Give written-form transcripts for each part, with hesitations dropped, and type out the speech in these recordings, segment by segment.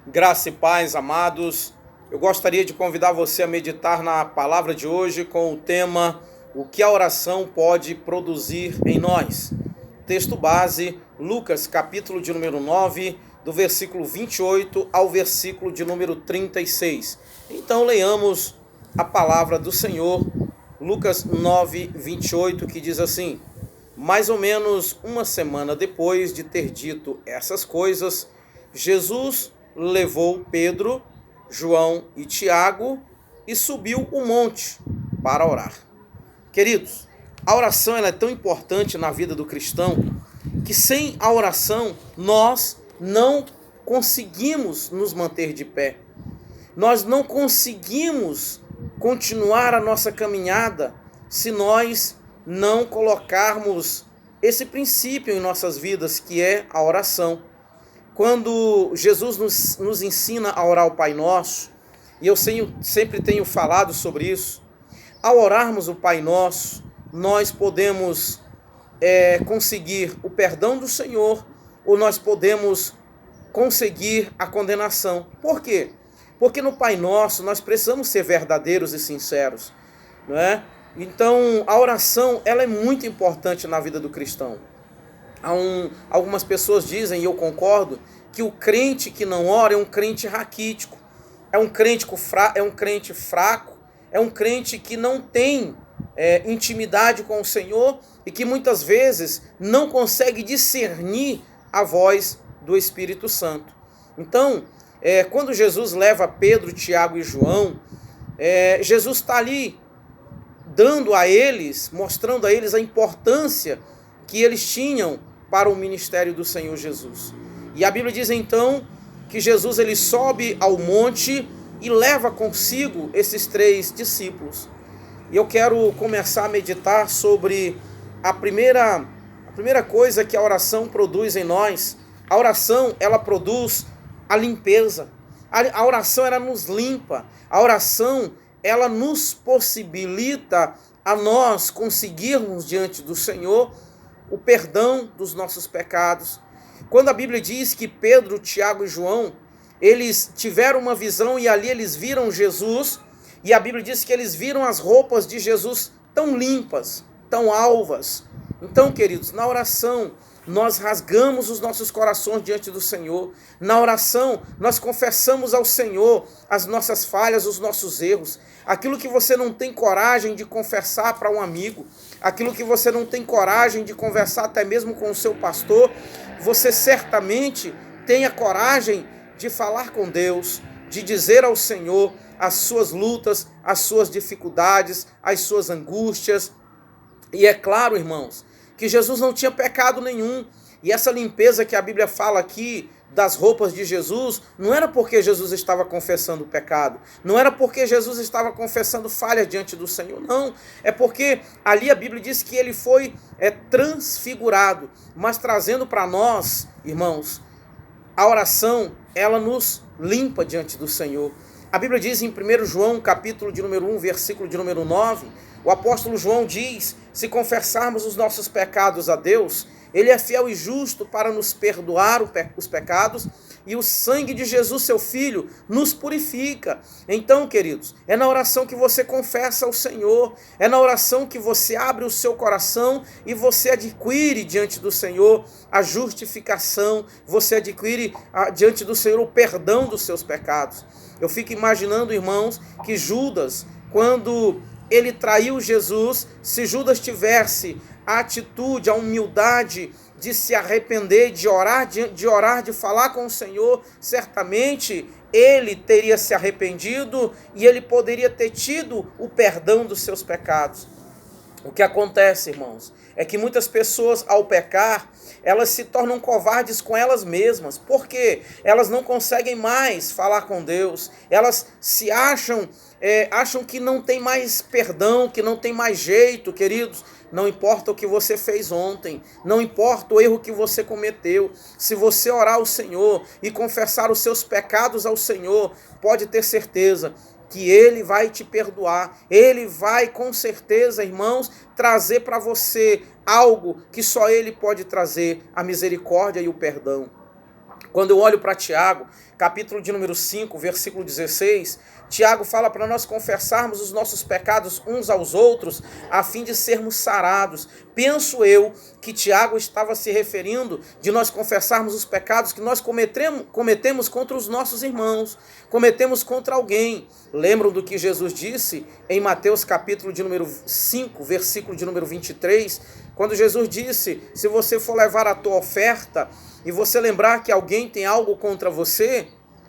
Graça e paz, amados. Eu gostaria de convidar você a meditar na palavra de hoje com o tema O que a oração pode produzir em nós. Texto base, Lucas, capítulo de número 9, do versículo 28 ao versículo de número 36. Então leiamos a palavra do Senhor, Lucas 9, 28, que diz assim: Mais ou menos uma semana depois de ter dito essas coisas, Jesus levou Pedro, João e Tiago e subiu o monte para orar. Queridos, a oração ela é tão importante na vida do cristão que sem a oração nós não conseguimos nos manter de pé. Nós não conseguimos continuar a nossa caminhada se nós não colocarmos esse princípio em nossas vidas, que é a oração. Quando Jesus nos ensina a orar o Pai Nosso, e eu sempre tenho falado sobre isso, ao orarmos o Pai Nosso, nós podemos conseguir o perdão do Senhor, ou nós podemos conseguir a condenação. Por quê? Porque no Pai Nosso nós precisamos ser verdadeiros e sinceros, não é? Então a oração ela é muito importante na vida do cristão. Algumas pessoas dizem, e eu concordo, que o crente que não ora é um crente raquítico, é um crente fraco, é um crente que não tem intimidade com o Senhor e que muitas vezes não consegue discernir a voz do Espírito Santo. Então, quando Jesus leva Pedro, Tiago e João, Jesus está ali dando a eles, mostrando a eles a importância que eles tinham para o ministério do Senhor Jesus. E a Bíblia diz então que Jesus ele sobe ao monte e leva consigo esses 3 discípulos. E eu quero começar a meditar sobre a primeira coisa que a oração produz em nós. A oração ela produz a limpeza. A oração ela nos limpa. A oração ela nos possibilita a nós conseguirmos diante do Senhor o perdão dos nossos pecados. Quando a Bíblia diz que Pedro, Tiago e João, eles tiveram uma visão e ali eles viram Jesus, e a Bíblia diz que eles viram as roupas de Jesus tão limpas, tão alvas. Então, queridos, na oração, nós rasgamos os nossos corações diante do Senhor. Na oração, nós confessamos ao Senhor as nossas falhas, os nossos erros. Aquilo que você não tem coragem de confessar para um amigo, aquilo que você não tem coragem de conversar até mesmo com o seu pastor, você certamente tem a coragem de falar com Deus, de dizer ao Senhor as suas lutas, as suas dificuldades, as suas angústias. E é claro, irmãos, que Jesus não tinha pecado nenhum. E essa limpeza que a Bíblia fala aqui das roupas de Jesus, não era porque Jesus estava confessando o pecado, não era porque Jesus estava confessando falhas diante do Senhor, não. É porque ali a Bíblia diz que ele foi transfigurado, mas trazendo para nós, irmãos, a oração, ela nos limpa diante do Senhor. A Bíblia diz em 1 João, capítulo de número 1, versículo de número 9, o apóstolo João diz: se confessarmos os nossos pecados a Deus, Ele é fiel e justo para nos perdoar os pecados, e o sangue de Jesus, seu Filho, nos purifica. Então, queridos, é na oração que você confessa ao Senhor, é na oração que você abre o seu coração e você adquire diante do Senhor a justificação, você adquire diante do Senhor o perdão dos seus pecados. Eu fico imaginando, irmãos, que Judas, quando ele traiu Jesus, se Judas tivesse a atitude, a humildade de se arrepender, de orar, de falar com o Senhor, certamente ele teria se arrependido e ele poderia ter tido o perdão dos seus pecados. O que acontece, irmãos, é que muitas pessoas, ao pecar, elas se tornam covardes com elas mesmas. Por quê? Elas não conseguem mais falar com Deus. Elas se acham que não tem mais perdão, que não tem mais jeito, queridos. Não importa o que você fez ontem, não importa o erro que você cometeu. Se você orar ao Senhor e confessar os seus pecados ao Senhor, pode ter certeza que Ele vai te perdoar. Ele vai, com certeza, irmãos, trazer para você algo que só Ele pode trazer, a misericórdia e o perdão. Quando eu olho para Tiago, capítulo de número 5, versículo 16, Tiago fala para nós confessarmos os nossos pecados uns aos outros, a fim de sermos sarados. Penso eu que Tiago estava se referindo de nós confessarmos os pecados que nós cometemos contra os nossos irmãos, cometemos contra alguém. Lembram do que Jesus disse em Mateus capítulo de número 5, versículo de número 23, quando Jesus disse, se você for levar a tua oferta e você lembrar que alguém tem algo contra você,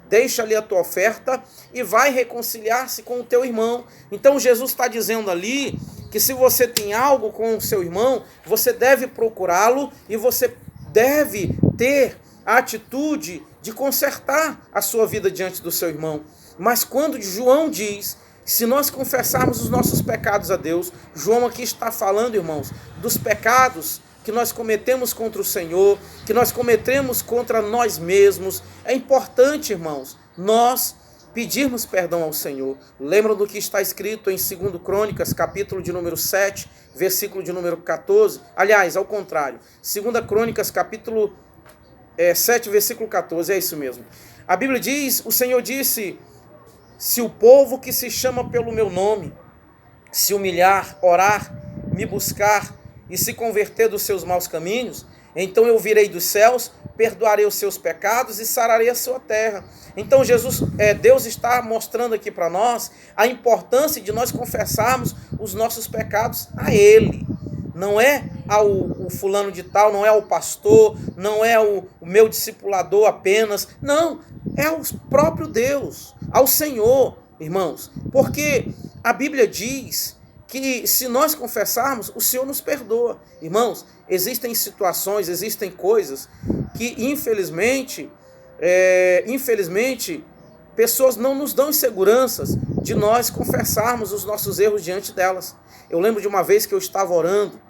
deixa ali a tua oferta e vai reconciliar-se com o teu irmão. Então Jesus está dizendo ali que se você tem algo com o seu irmão, você deve procurá-lo e você deve ter a atitude de consertar a sua vida diante do seu irmão. Mas quando João diz, se nós confessarmos os nossos pecados a Deus, João aqui está falando, irmãos, dos pecados que nós cometemos contra o Senhor, que nós cometemos contra nós mesmos. É importante, irmãos, nós pedirmos perdão ao Senhor. Lembram do que está escrito em 2 Crônicas, capítulo de número 7, versículo de número 14? Aliás, ao contrário, 2 Crônicas, capítulo 7, versículo 14, é isso mesmo. A Bíblia diz, o Senhor disse, se o povo que se chama pelo meu nome se humilhar, orar, me buscar e se converter dos seus maus caminhos, então eu virei dos céus, perdoarei os seus pecados e sararei a sua terra. Então Deus está mostrando aqui para nós a importância de nós confessarmos os nossos pecados a Ele. Não é ao fulano de tal, não é ao pastor, não é o meu discipulador apenas. Não, é ao próprio Deus, ao Senhor, irmãos. Porque a Bíblia diz que se nós confessarmos, o Senhor nos perdoa. Irmãos, existem situações, existem coisas que infelizmente, pessoas não nos dão seguranças de nós confessarmos os nossos erros diante delas. Eu lembro de uma vez que eu estava orando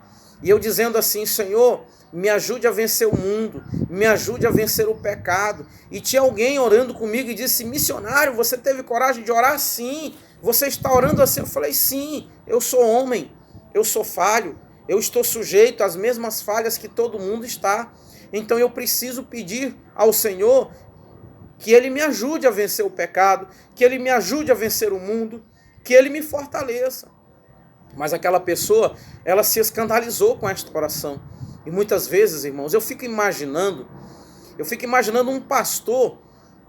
e eu dizendo assim, Senhor, me ajude a vencer o mundo, me ajude a vencer o pecado. E tinha alguém orando comigo e disse, missionário, você teve coragem de orar? Sim. Você está orando assim? Eu falei, sim, eu sou homem, eu sou falho, eu estou sujeito às mesmas falhas que todo mundo está. Então eu preciso pedir ao Senhor que Ele me ajude a vencer o pecado, que Ele me ajude a vencer o mundo, que Ele me fortaleça. Mas aquela pessoa, ela se escandalizou com esta oração. E muitas vezes, irmãos, eu fico imaginando um pastor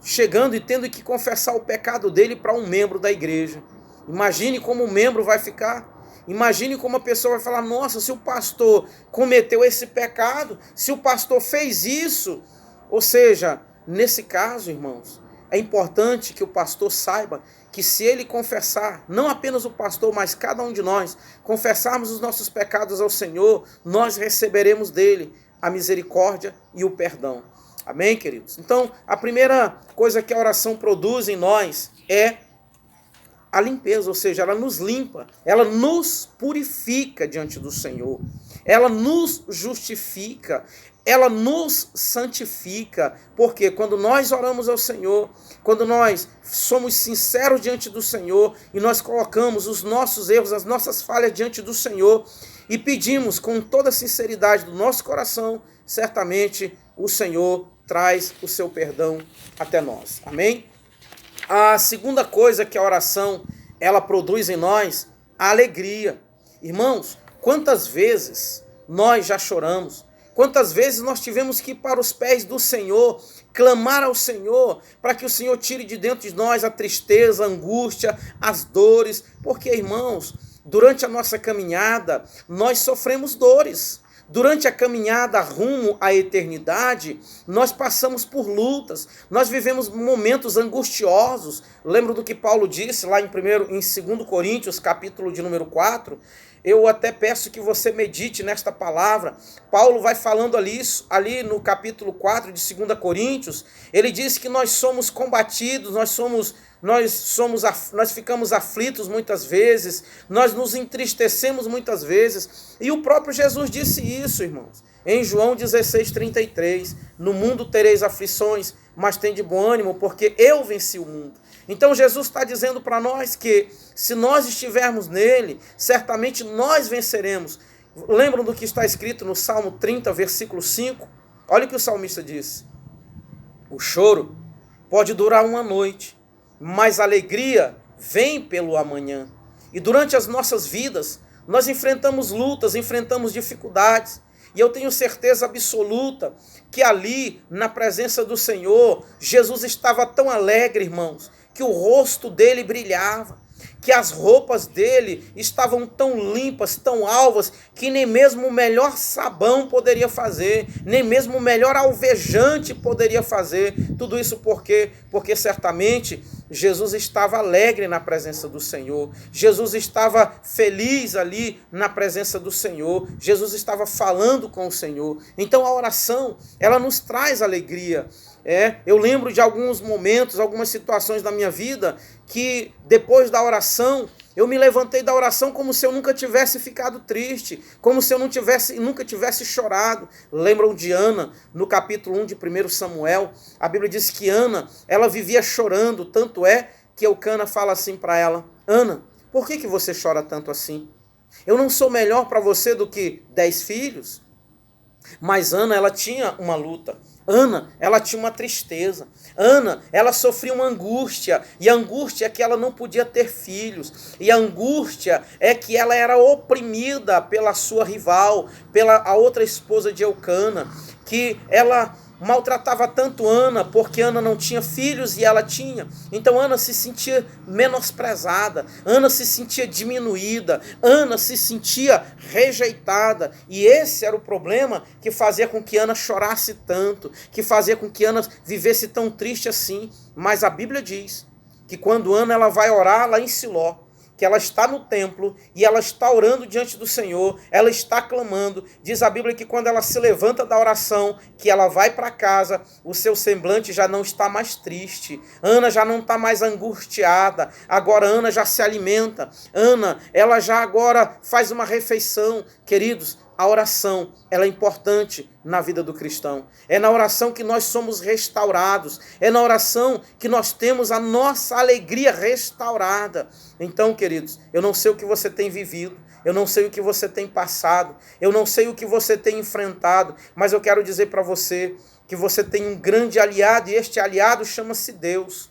chegando e tendo que confessar o pecado dele para um membro da igreja. Imagine como o membro vai ficar. Imagine como a pessoa vai falar, nossa, se o pastor cometeu esse pecado, se o pastor fez isso. Ou seja, nesse caso, irmãos, é importante que o pastor saiba que se ele confessar, não apenas o pastor, mas cada um de nós, confessarmos os nossos pecados ao Senhor, nós receberemos dele a misericórdia e o perdão. Amém, queridos? Então, a primeira coisa que a oração produz em nós é a limpeza, ou seja, ela nos limpa, ela nos purifica diante do Senhor, ela nos justifica, ela nos santifica, porque quando nós oramos ao Senhor, quando nós somos sinceros diante do Senhor e nós colocamos os nossos erros, as nossas falhas diante do Senhor e pedimos com toda a sinceridade do nosso coração, certamente o Senhor traz o seu perdão até nós. Amém? A segunda coisa que a oração ela produz em nós, a alegria. Irmãos, quantas vezes nós já choramos? Quantas vezes nós tivemos que ir para os pés do Senhor, clamar ao Senhor, para que o Senhor tire de dentro de nós a tristeza, a angústia, as dores, porque, irmãos, durante a nossa caminhada, nós sofremos dores. Durante a caminhada rumo à eternidade, nós passamos por lutas, nós vivemos momentos angustiosos. Lembro do que Paulo disse lá em 2 Coríntios, capítulo de número 4, eu até peço que você medite nesta palavra. Paulo vai falando ali no capítulo 4 de 2 Coríntios, ele diz que nós somos combatidos, nós ficamos aflitos muitas vezes, nós nos entristecemos muitas vezes, e o próprio Jesus disse isso, irmãos, em João 16:33, no mundo tereis aflições, mas tende bom ânimo, porque eu venci o mundo. Então Jesus está dizendo para nós que se nós estivermos nele, certamente nós venceremos. Lembram do que está escrito no Salmo 30, versículo 5? Olha o que o salmista diz. O choro pode durar uma noite, mas a alegria vem pelo amanhã. E durante as nossas vidas, nós enfrentamos lutas, enfrentamos dificuldades. E eu tenho certeza absoluta que ali, na presença do Senhor, Jesus estava tão alegre, irmãos, que o rosto dele brilhava, que as roupas dele estavam tão limpas, tão alvas, que nem mesmo o melhor sabão poderia fazer, nem mesmo o melhor alvejante poderia fazer. Tudo isso por quê? Porque certamente Jesus estava alegre na presença do Senhor, Jesus estava feliz ali na presença do Senhor, Jesus estava falando com o Senhor. Então a oração, ela nos traz alegria. Eu lembro de alguns momentos, algumas situações da minha vida, que depois da oração, eu me levantei da oração como se eu nunca tivesse ficado triste, como se eu nunca tivesse chorado. Lembram de Ana, no capítulo 1 de 1 Samuel, a Bíblia diz que Ana, ela vivia chorando, tanto é que Eucana fala assim para ela: Ana, por que você chora tanto assim? Eu não sou melhor para você do que 10 filhos? Mas Ana, ela tinha uma luta. Ana, ela tinha uma tristeza. Ana, ela sofria uma angústia. E a angústia é que ela não podia ter filhos. E a angústia é que ela era oprimida pela sua rival, pela a outra esposa de Eucana, que ela maltratava tanto Ana, porque Ana não tinha filhos e ela tinha. Então Ana se sentia menosprezada, Ana se sentia diminuída, Ana se sentia rejeitada. E esse era o problema que fazia com que Ana chorasse tanto, que fazia com que Ana vivesse tão triste assim. Mas a Bíblia diz que quando Ana ela vai orar lá em Siló, que ela está no templo e ela está orando diante do Senhor, ela está clamando. Diz a Bíblia que quando ela se levanta da oração, que ela vai para casa, o seu semblante já não está mais triste. Ana já não está mais angustiada. Agora Ana já se alimenta. Ana, ela já agora faz uma refeição. Queridos, a oração, ela é importante na vida do cristão. É na oração que nós somos restaurados. É na oração que nós temos a nossa alegria restaurada. Então, queridos, eu não sei o que você tem vivido, eu não sei o que você tem passado, eu não sei o que você tem enfrentado, mas eu quero dizer para você que você tem um grande aliado e este aliado chama-se Deus.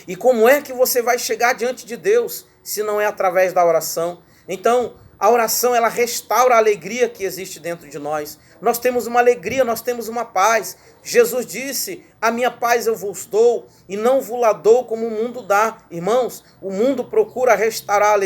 E como é que você vai chegar diante de Deus se não é através da oração? Então, a oração, ela restaura a alegria que existe dentro de nós. Nós temos uma alegria, nós temos uma paz. Jesus disse: a minha paz eu vos dou e não vos la dou como o mundo dá. Irmãos, o mundo procura restaurar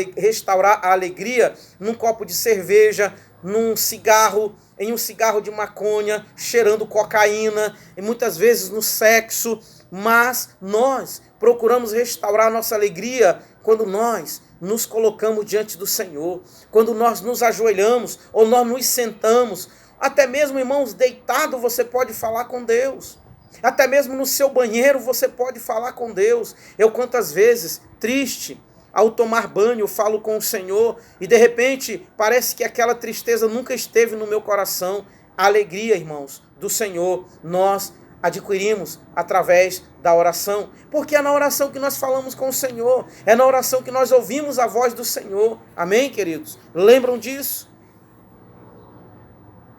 a alegria num copo de cerveja, num cigarro, em um cigarro de maconha, cheirando cocaína, e muitas vezes no sexo. Mas nós procuramos restaurar a nossa alegria quando nós nos colocamos diante do Senhor, quando nós nos ajoelhamos ou nós nos sentamos. Até mesmo, irmãos, deitado você pode falar com Deus. Até mesmo no seu banheiro você pode falar com Deus. Eu quantas vezes, triste, ao tomar banho, eu falo com o Senhor e de repente parece que aquela tristeza nunca esteve no meu coração. A alegria, irmãos, do Senhor, nós adquirimos através da oração, porque é na oração que nós falamos com o Senhor, é na oração que nós ouvimos a voz do Senhor. Amém, queridos? Lembram disso?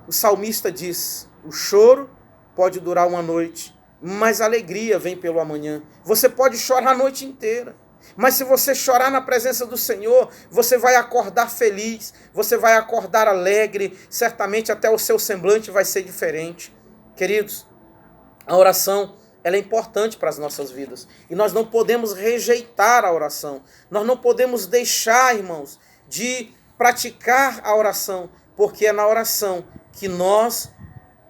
O salmista diz: o choro pode durar uma noite, mas a alegria vem pelo amanhã. Você pode chorar a noite inteira, mas se você chorar na presença do Senhor, você vai acordar feliz, você vai acordar alegre, certamente até o seu semblante vai ser diferente. Queridos, a oração, ela é importante para as nossas vidas. E nós não podemos rejeitar a oração. Nós não podemos deixar, irmãos, de praticar a oração, porque é na oração que nós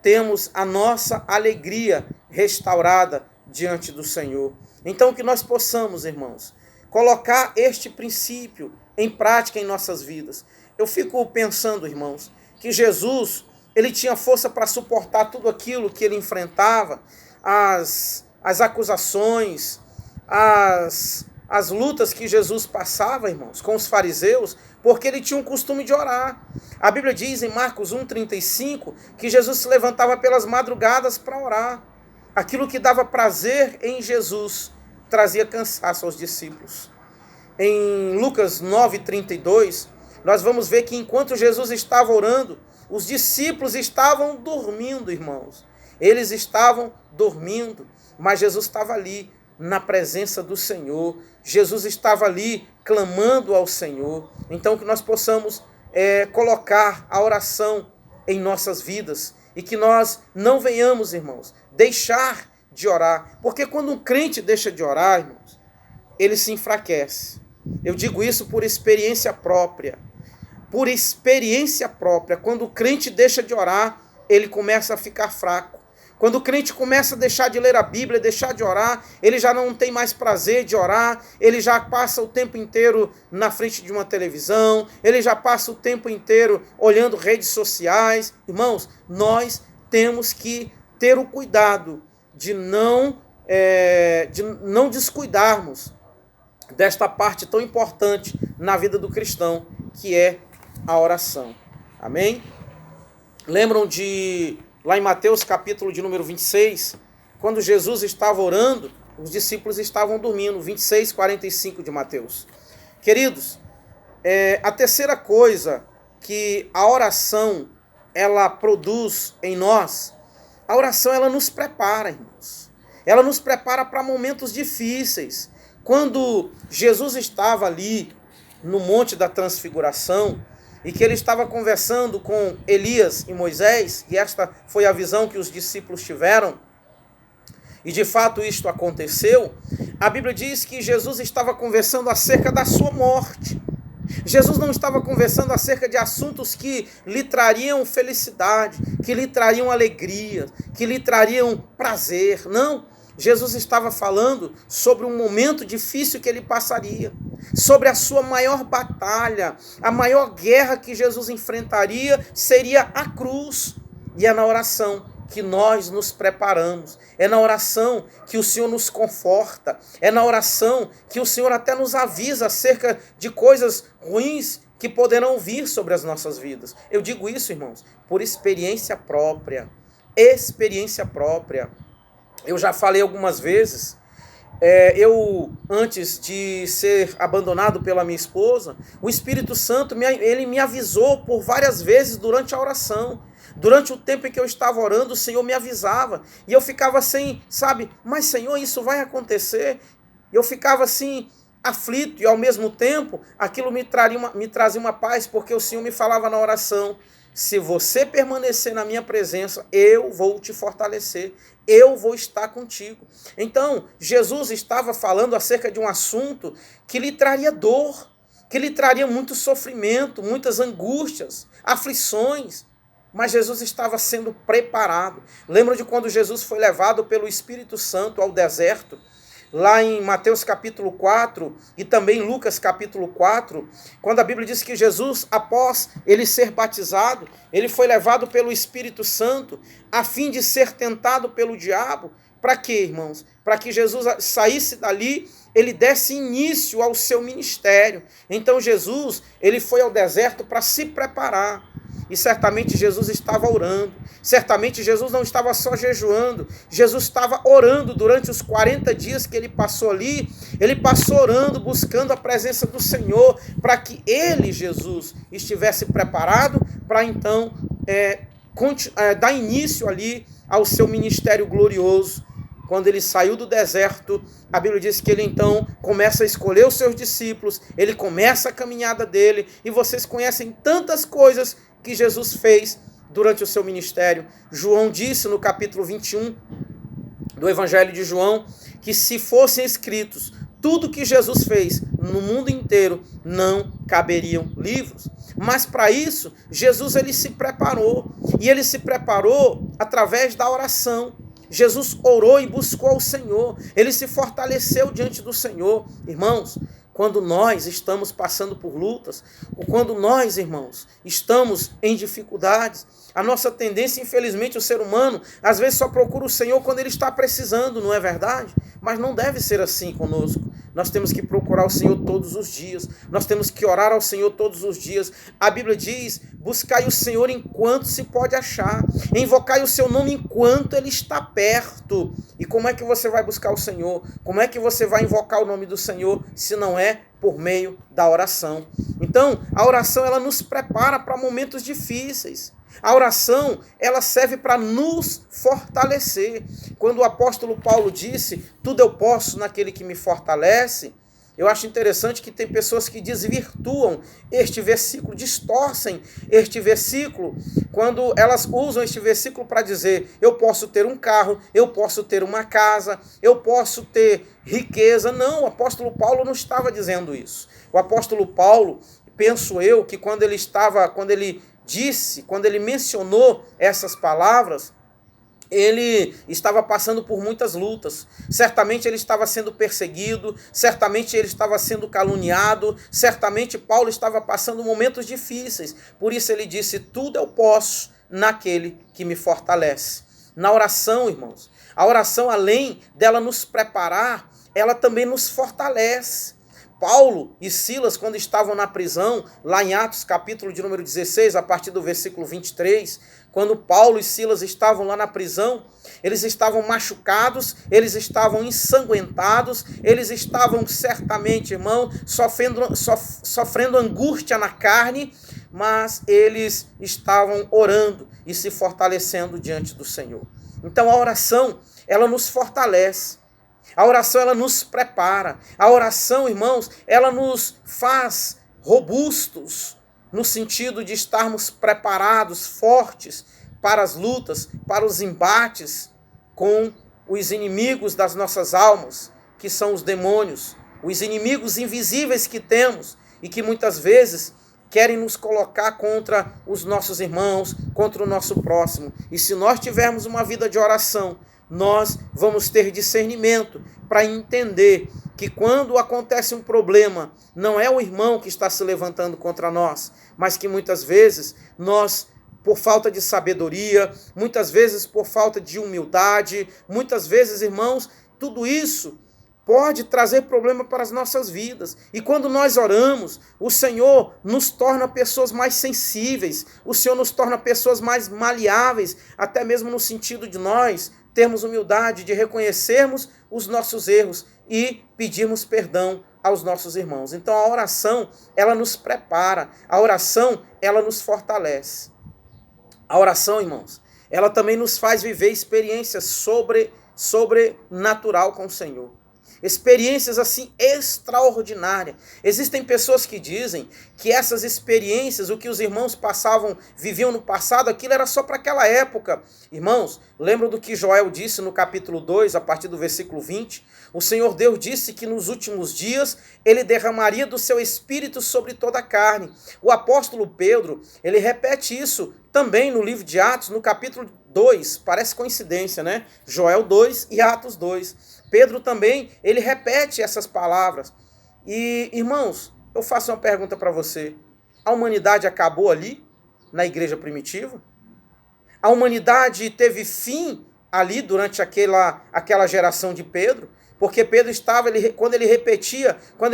temos a nossa alegria restaurada diante do Senhor. Então que nós possamos, irmãos, colocar este princípio em prática em nossas vidas. Eu fico pensando, irmãos, que Jesus, ele tinha força para suportar tudo aquilo que ele enfrentava, as acusações, as lutas que Jesus passava, irmãos, com os fariseus, porque ele tinha um costume de orar. A Bíblia diz em Marcos 1,35 que Jesus se levantava pelas madrugadas para orar. Aquilo que dava prazer em Jesus trazia cansaço aos discípulos. Em Lucas 9,32, nós vamos ver que enquanto Jesus estava orando, os discípulos estavam dormindo, irmãos. Eles estavam dormindo, mas Jesus estava ali na presença do Senhor. Jesus estava ali clamando ao Senhor. Então que nós possamos colocar a oração em nossas vidas e que nós não venhamos, irmãos, deixar de orar. Porque quando um crente deixa de orar, irmãos, ele se enfraquece. Eu digo isso por experiência própria. Por experiência própria. Quando o crente deixa de orar, ele começa a ficar fraco. Quando o crente começa a deixar de ler a Bíblia, deixar de orar, ele já não tem mais prazer de orar, ele já passa o tempo inteiro na frente de uma televisão, ele já passa o tempo inteiro olhando redes sociais. Irmãos, nós temos que ter o cuidado de não descuidarmos desta parte tão importante na vida do cristão, que é a oração. Amém? Lembram de, lá em Mateus capítulo de número 26, quando Jesus estava orando, os discípulos estavam dormindo, 26, 45 de Mateus. Queridos, a terceira coisa que a oração, ela produz em nós, a oração, ela nos prepara, irmãos. Ela nos prepara para momentos difíceis. Quando Jesus estava ali no Monte da Transfiguração e que ele estava conversando com Elias e Moisés, e esta foi a visão que os discípulos tiveram, e de fato isto aconteceu, a Bíblia diz que Jesus estava conversando acerca da sua morte. Jesus não estava conversando acerca de assuntos que lhe trariam felicidade, que lhe trariam alegria, que lhe trariam prazer. Não, Jesus estava falando sobre um momento difícil que ele passaria, sobre a sua maior batalha, a maior guerra que Jesus enfrentaria seria a cruz. E é na oração que nós nos preparamos, é na oração que o Senhor nos conforta, é na oração que o Senhor até nos avisa acerca de coisas ruins que poderão vir sobre as nossas vidas. Eu digo isso, irmãos, por experiência própria. Experiência própria. Eu já falei algumas vezes, antes de ser abandonado pela minha esposa, o Espírito Santo, ele me avisou por várias vezes durante a oração. Durante o tempo em que eu estava orando, o Senhor me avisava. E eu ficava assim, sabe, mas Senhor, isso vai acontecer? Eu ficava assim, aflito, e ao mesmo tempo, aquilo me trazia uma paz, porque o Senhor me falava na oração: se você permanecer na minha presença, eu vou te fortalecer, eu vou estar contigo. Então, Jesus estava falando acerca de um assunto que lhe traria dor, que lhe traria muito sofrimento, muitas angústias, aflições, mas Jesus estava sendo preparado. Lembra de quando Jesus foi levado pelo Espírito Santo ao deserto? Lá em Mateus capítulo 4 e também Lucas capítulo 4, quando a Bíblia diz que Jesus, após ele ser batizado, ele foi levado pelo Espírito Santo a fim de ser tentado pelo diabo. Para quê, irmãos? Para que Jesus saísse dali, ele desse início ao seu ministério. Então Jesus, ele foi ao deserto para se preparar. E certamente Jesus estava orando. Certamente Jesus não estava só jejuando. Jesus estava orando durante os 40 dias que ele passou ali. Ele passou orando, buscando a presença do Senhor, para que ele, Jesus, estivesse preparado para então dar início ali ao seu ministério glorioso. Quando ele saiu do deserto, a Bíblia diz que ele então começa a escolher os seus discípulos, ele começa a caminhada dele, e vocês conhecem tantas coisas que Jesus fez durante o seu ministério. João disse no capítulo 21 do Evangelho de João, que se fossem escritos tudo que Jesus fez no mundo inteiro, não caberiam livros. Mas para isso, Jesus ele se preparou, e ele se preparou através da oração. Jesus orou e buscou ao Senhor, ele se fortaleceu diante do Senhor. Irmãos, quando nós estamos passando por lutas, ou quando nós, irmãos, estamos em dificuldades, a nossa tendência, infelizmente, o ser humano, às vezes só procura o Senhor quando ele está precisando, não é verdade? Mas não deve ser assim conosco. Nós temos que procurar o Senhor todos os dias. Nós temos que orar ao Senhor todos os dias. A Bíblia diz: buscai o Senhor enquanto se pode achar. Invocai o seu nome enquanto ele está perto. E como é que você vai buscar o Senhor? Como é que você vai invocar o nome do Senhor se não é por meio da oração? Então, a oração ela nos prepara para momentos difíceis. A oração, ela serve para nos fortalecer. Quando o apóstolo Paulo disse, tudo eu posso naquele que me fortalece, eu acho interessante que tem pessoas que desvirtuam este versículo, distorcem este versículo, quando elas usam este versículo para dizer, eu posso ter um carro, eu posso ter uma casa, eu posso ter riqueza. Não, o apóstolo Paulo não estava dizendo isso. O apóstolo Paulo, penso eu, que quando ele mencionou essas palavras, ele estava passando por muitas lutas. Certamente ele estava sendo perseguido, certamente ele estava sendo caluniado, certamente Paulo estava passando momentos difíceis. Por isso ele disse, tudo eu posso naquele que me fortalece. Na oração, irmãos, a oração, além dela nos preparar, ela também nos fortalece. Paulo e Silas, quando estavam na prisão, lá em Atos, capítulo de número 16, a partir do versículo 23, quando Paulo e Silas estavam lá na prisão, eles estavam machucados, eles estavam ensanguentados, eles estavam certamente, irmão, sofrendo angústia na carne, mas eles estavam orando e se fortalecendo diante do Senhor. Então a oração, ela nos fortalece. A oração, ela nos prepara. A oração, irmãos, ela nos faz robustos, no sentido de estarmos preparados, fortes para as lutas, para os embates com os inimigos das nossas almas, que são os demônios, os inimigos invisíveis que temos e que muitas vezes querem nos colocar contra os nossos irmãos, contra o nosso próximo. E se nós tivermos uma vida de oração, nós vamos ter discernimento para entender que quando acontece um problema, não é o irmão que está se levantando contra nós, mas que muitas vezes nós, por falta de sabedoria, muitas vezes por falta de humildade, muitas vezes, irmãos, tudo isso pode trazer problema para as nossas vidas. E quando nós oramos, o Senhor nos torna pessoas mais sensíveis, o Senhor nos torna pessoas mais maleáveis, até mesmo no sentido de nós termos humildade, de reconhecermos os nossos erros e pedirmos perdão aos nossos irmãos. Então a oração, ela nos prepara, a oração, ela nos fortalece. A oração, irmãos, ela também nos faz viver experiências sobrenatural com o Senhor. Experiências assim extraordinárias. Existem pessoas que dizem que essas experiências, o que os irmãos viviam no passado, aquilo era só para aquela época. Irmãos, lembram do que Joel disse no capítulo 2, a partir do versículo 20? O Senhor Deus disse que nos últimos dias ele derramaria do seu espírito sobre toda a carne. O apóstolo Pedro, ele repete isso também no livro de Atos, no capítulo 2, parece coincidência, né? Joel 2 e Atos 2. Pedro também, ele repete essas palavras. E, irmãos, eu faço uma pergunta para você. A humanidade acabou ali, na igreja primitiva? A humanidade teve fim ali durante aquela geração de Pedro? Porque Pedro quando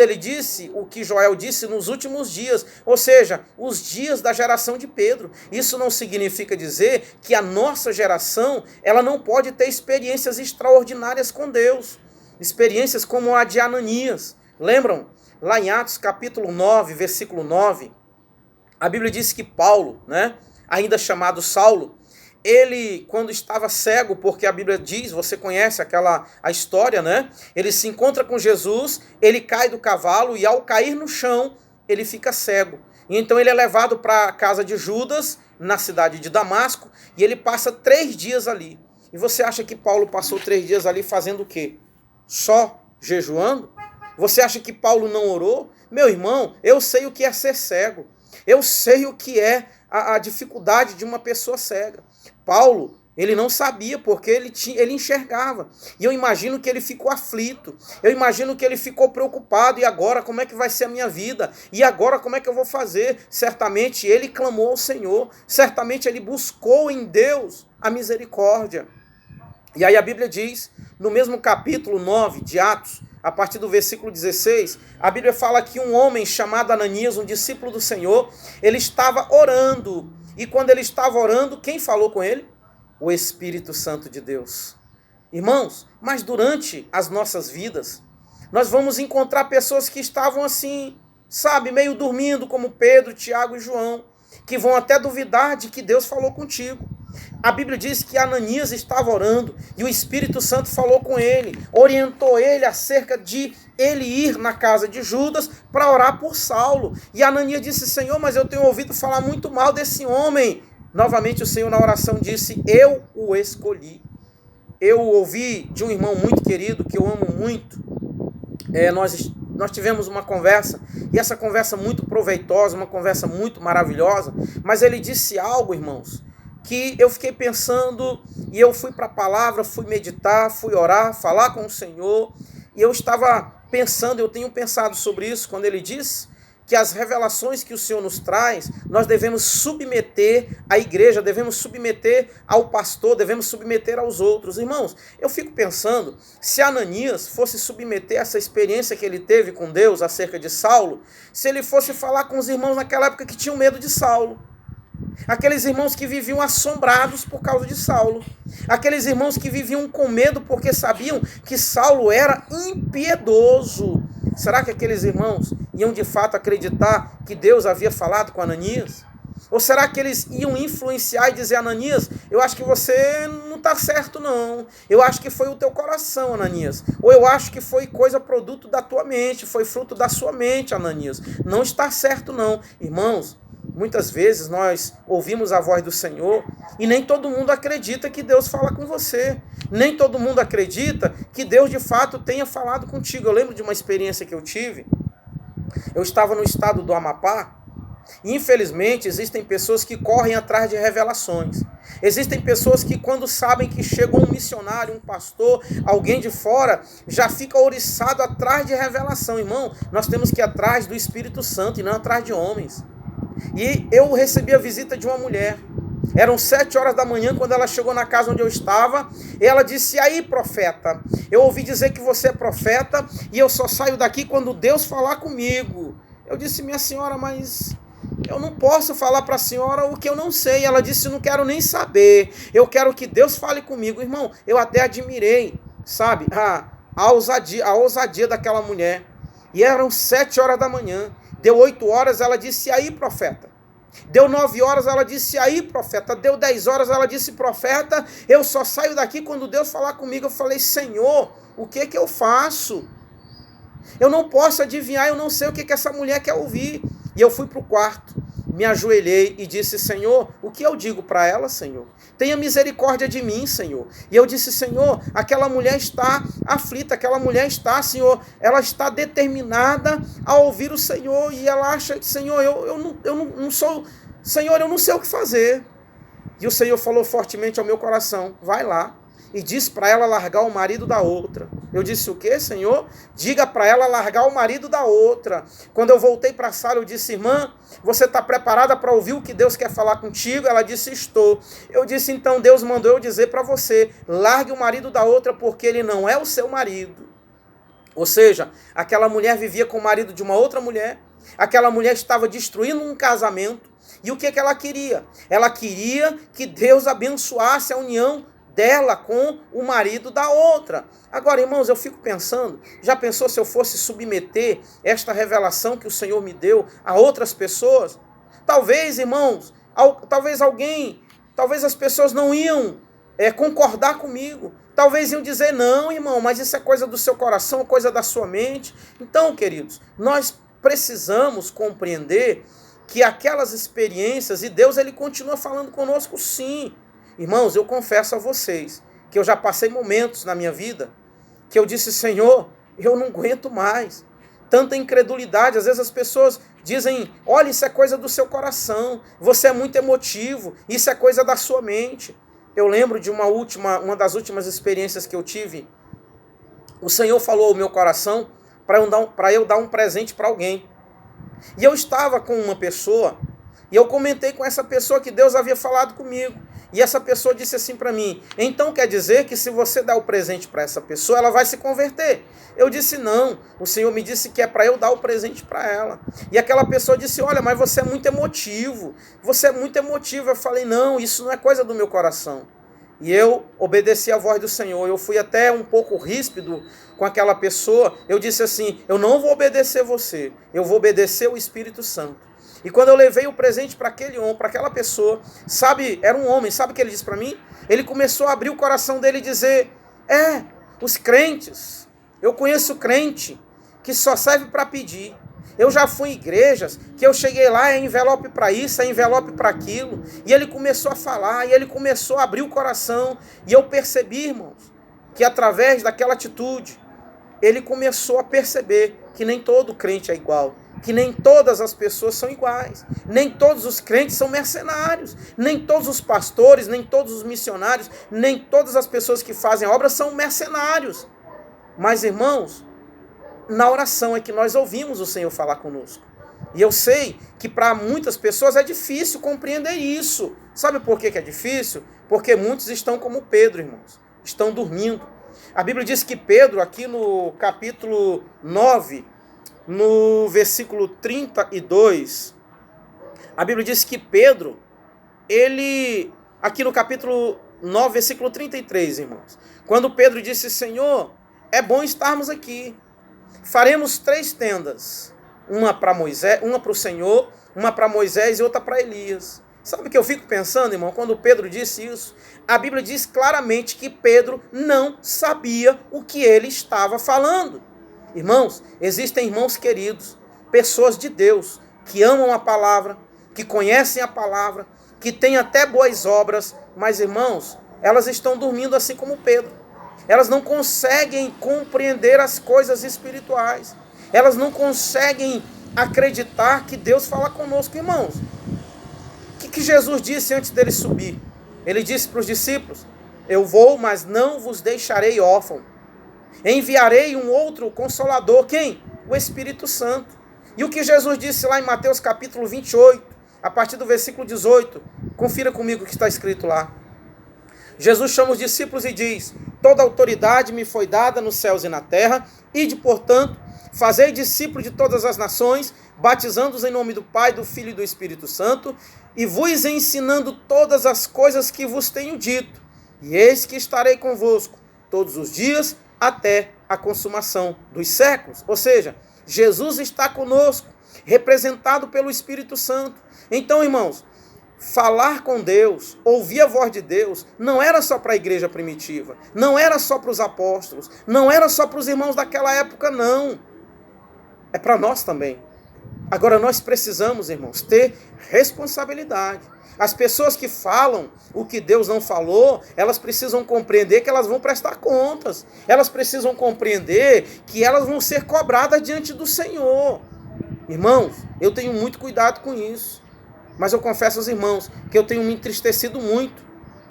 ele disse o que Joel disse nos últimos dias, ou seja, os dias da geração de Pedro. Isso não significa dizer que a nossa geração, ela não pode ter experiências extraordinárias com Deus. Experiências como a de Ananias. Lembram? Lá em Atos capítulo 9, versículo 9, a Bíblia diz que Paulo, né, ainda chamado Saulo, ele, quando estava cego, porque a Bíblia diz, você conhece a história, né? Ele se encontra com Jesus, ele cai do cavalo e ao cair no chão, ele fica cego. E então ele é levado para a casa de Judas, na cidade de Damasco, e ele passa 3 dias ali. E você acha que Paulo passou 3 dias ali fazendo o quê? Só jejuando? Você acha que Paulo não orou? Meu irmão, eu sei o que é ser cego. Eu sei o que é a dificuldade de uma pessoa cega. Paulo, ele não sabia porque ele enxergava. E eu imagino que ele ficou aflito. Eu imagino que ele ficou preocupado. E agora, como é que vai ser a minha vida? E agora, como é que eu vou fazer? Certamente ele clamou ao Senhor. Certamente ele buscou em Deus a misericórdia. E aí a Bíblia diz, no mesmo capítulo 9 de Atos, a partir do versículo 16, a Bíblia fala que um homem chamado Ananias, um discípulo do Senhor, ele estava orando. E quando ele estava orando, quem falou com ele? O Espírito Santo de Deus. Irmãos, mas durante as nossas vidas, nós vamos encontrar pessoas que estavam assim, sabe, meio dormindo, como Pedro, Tiago e João, que vão até duvidar de que Deus falou contigo. A Bíblia diz que Ananias estava orando e o Espírito Santo falou com ele, orientou ele acerca de ele ir na casa de Judas para orar por Saulo. E Ananias disse: Senhor, mas eu tenho ouvido falar muito mal desse homem. Novamente o Senhor na oração disse: eu o escolhi. Eu ouvi de um irmão muito querido, que eu amo muito. Nós tivemos uma conversa, e essa conversa muito proveitosa, uma conversa muito maravilhosa, mas ele disse algo, irmãos, que eu fiquei pensando, e eu fui para a palavra, fui meditar, fui orar, falar com o Senhor, e eu estava pensando, eu tenho pensado sobre isso, quando ele disse que as revelações que o Senhor nos traz, nós devemos submeter à igreja, devemos submeter ao pastor, devemos submeter aos outros. Irmãos, eu fico pensando, se Ananias fosse submeter essa experiência que ele teve com Deus acerca de Saulo, se ele fosse falar com os irmãos naquela época que tinham medo de Saulo, aqueles irmãos que viviam assombrados por causa de Saulo, aqueles irmãos que viviam com medo porque sabiam que Saulo era impiedoso, será que aqueles irmãos iam de fato acreditar que Deus havia falado com Ananias? Ou será que eles iam influenciar e dizer: Ananias, eu acho que você não está certo não, eu acho que foi o teu coração, Ananias, ou eu acho que foi coisa produto da tua mente, foi fruto da sua mente, Ananias, não está certo não. Irmãos, muitas vezes nós ouvimos a voz do Senhor e nem todo mundo acredita que Deus fala com você. Nem todo mundo acredita que Deus de fato tenha falado contigo. Eu lembro de uma experiência que eu tive. Eu estava no estado do Amapá e infelizmente existem pessoas que correm atrás de revelações. Existem pessoas que quando sabem que chegou um missionário, um pastor, alguém de fora, já fica ouriçado atrás de revelação. Irmão, nós temos que ir atrás do Espírito Santo e não atrás de homens. E eu recebi a visita de uma mulher. Eram 7 horas da manhã quando ela chegou na casa onde eu estava. E ela disse: e aí, profeta, eu ouvi dizer que você é profeta e eu só saio daqui quando Deus falar comigo. Eu disse: minha senhora, mas eu não posso falar para a senhora o que eu não sei. Ela disse: não quero nem saber, eu quero que Deus fale comigo. Irmão, eu até admirei, sabe, a ousadia daquela mulher. E eram 7 horas da manhã. Deu 8 horas, ela disse: e aí, profeta? Deu 9 horas, ela disse: e aí, profeta? Deu 10 horas, ela disse: profeta, eu só saio daqui quando Deus falar comigo. Eu falei: Senhor, o que que eu faço? Eu não posso adivinhar, eu não sei o que que essa mulher quer ouvir. E eu fui para o quarto, me ajoelhei e disse: Senhor, o que eu digo para ela, Senhor? Tenha misericórdia de mim, Senhor. E eu disse: Senhor, aquela mulher está aflita, aquela mulher está, Senhor, ela está determinada a ouvir o Senhor, e ela acha: Senhor, eu não sou, Senhor, eu não sei o que fazer. E o Senhor falou fortemente ao meu coração: vai lá e diz para ela largar o marido da outra. Eu disse: o quê, Senhor? Diga para ela largar o marido da outra. Quando eu voltei para a sala, eu disse: irmã, você está preparada para ouvir o que Deus quer falar contigo? Ela disse: estou. Eu disse: então Deus mandou eu dizer para você: largue o marido da outra, porque ele não é o seu marido. Ou seja, aquela mulher vivia com o marido de uma outra mulher, aquela mulher estava destruindo um casamento, e o que que ela queria? Ela queria que Deus abençoasse a união dela com o marido da outra. Agora, irmãos, eu fico pensando, já pensou se eu fosse submeter esta revelação que o Senhor me deu a outras pessoas? Talvez, irmãos, talvez as pessoas não iam concordar comigo. Talvez iam dizer: não, irmão, mas isso é coisa do seu coração, coisa da sua mente. Então, queridos, nós precisamos compreender que aquelas experiências, e Deus ele continua falando conosco sim. Irmãos, eu confesso a vocês que eu já passei momentos na minha vida que eu disse: Senhor, eu não aguento mais. Tanta incredulidade. Às vezes as pessoas dizem: olha, isso é coisa do seu coração, você é muito emotivo, isso é coisa da sua mente. Eu lembro de uma das últimas experiências que eu tive. O Senhor falou ao meu coração para eu dar um presente para alguém. E eu estava com uma pessoa, e eu comentei com essa pessoa que Deus havia falado comigo. E essa pessoa disse assim para mim: então quer dizer que se você der o presente para essa pessoa, ela vai se converter? Eu disse: não, o Senhor me disse que é para eu dar o presente para ela. E aquela pessoa disse: olha, mas você é muito emotivo, você é muito emotivo. Eu falei: não, isso não é coisa do meu coração. E eu obedeci a voz do Senhor. Eu fui até um pouco ríspido com aquela pessoa. Eu disse assim: eu não vou obedecer você, eu vou obedecer o Espírito Santo. E quando eu levei o presente para aquele homem, para aquela pessoa, sabe, era um homem, sabe o que ele disse para mim? Ele começou a abrir o coração dele e dizer, os crentes, eu conheço crente que só serve para pedir. Eu já fui em igrejas que eu cheguei lá, é envelope para isso, é envelope para aquilo. E ele começou a falar, e ele começou a abrir o coração. E eu percebi, irmãos, que através daquela atitude, ele começou a perceber que nem todo crente é igual. Que nem todas as pessoas são iguais. Nem todos os crentes são mercenários. Nem todos os pastores, nem todos os missionários, nem todas as pessoas que fazem obras são mercenários. Mas, irmãos, na oração é que nós ouvimos o Senhor falar conosco. E eu sei que para muitas pessoas é difícil compreender isso. Sabe por que é difícil? Porque muitos estão como Pedro, irmãos. Estão dormindo. A Bíblia diz que Pedro, aqui no capítulo 9, no versículo 32, a Bíblia diz que Pedro, ele, aqui no capítulo 9, versículo 33, irmãos, quando Pedro disse, Senhor, é bom estarmos aqui. Faremos 3 tendas, uma para Moisés, uma para o Senhor, uma para Moisés e outra para Elias. Sabe o que eu fico pensando, irmão, quando Pedro disse isso? A Bíblia diz claramente que Pedro não sabia o que ele estava falando. Irmãos, existem irmãos queridos, pessoas de Deus, que amam a palavra, que conhecem a palavra, que têm até boas obras, mas, irmãos, elas estão dormindo assim como Pedro. Elas não conseguem compreender as coisas espirituais. Elas não conseguem acreditar que Deus fala conosco, irmãos. O que Jesus disse antes dele subir? Ele disse para os discípulos, eu vou, mas não vos deixarei órfão. Enviarei um outro consolador, quem? O Espírito Santo. E o que Jesus disse lá em Mateus capítulo 28, a partir do versículo 18, confira comigo o que está escrito lá. Jesus chama os discípulos e diz, toda autoridade me foi dada nos céus e na terra, ide, portanto, fazei discípulos de todas as nações, batizando-os em nome do Pai, do Filho e do Espírito Santo, e vos ensinando todas as coisas que vos tenho dito. E eis que estarei convosco todos os dias, até a consumação dos séculos. Ou seja, Jesus está conosco, representado pelo Espírito Santo. Então, irmãos, falar com Deus, ouvir a voz de Deus, não era só para a igreja primitiva, não era só para os apóstolos, não era só para os irmãos daquela época, não. É para nós também. Agora nós precisamos, irmãos, ter responsabilidade. As pessoas que falam o que Deus não falou, elas precisam compreender que elas vão prestar contas. Elas precisam compreender que elas vão ser cobradas diante do Senhor. Irmãos, eu tenho muito cuidado com isso. Mas eu confesso aos irmãos que eu tenho me entristecido muito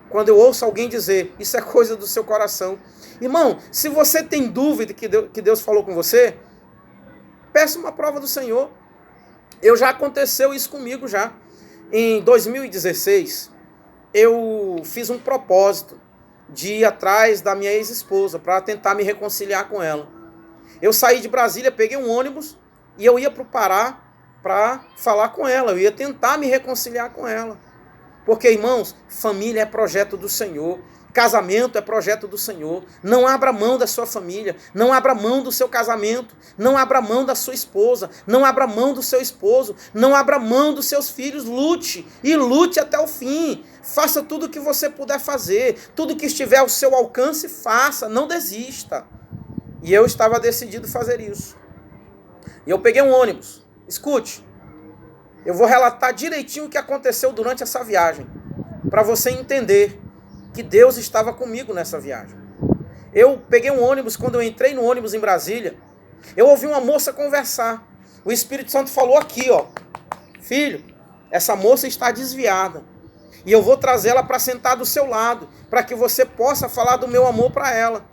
quando eu ouço alguém dizer, isso é coisa do seu coração. Irmão, se você tem dúvida que Deus falou com você, peça uma prova do Senhor. Já aconteceu isso comigo já. Em 2016, eu fiz um propósito de ir atrás da minha ex-esposa para tentar me reconciliar com ela. Eu saí de Brasília, peguei um ônibus e eu ia para o Pará para falar com ela. Eu ia tentar me reconciliar com ela. Porque, irmãos, família é projeto do Senhor. Casamento é projeto do Senhor. Não abra mão da sua família. Não abra mão do seu casamento. Não abra mão da sua esposa. Não abra mão do seu esposo. Não abra mão dos seus filhos. Lute. E lute até o fim. Faça tudo o que você puder fazer. Tudo que estiver ao seu alcance, faça. Não desista. E eu estava decidido a fazer isso. E eu peguei um ônibus. Escute. Eu vou relatar direitinho o que aconteceu durante essa viagem. Para você entender que Deus estava comigo nessa viagem. Eu peguei um ônibus, quando eu entrei no ônibus em Brasília, eu ouvi uma moça conversar. O Espírito Santo falou aqui, ó, filho, essa moça está desviada. E eu vou trazer ela para sentar do seu lado, para que você possa falar do meu amor para ela.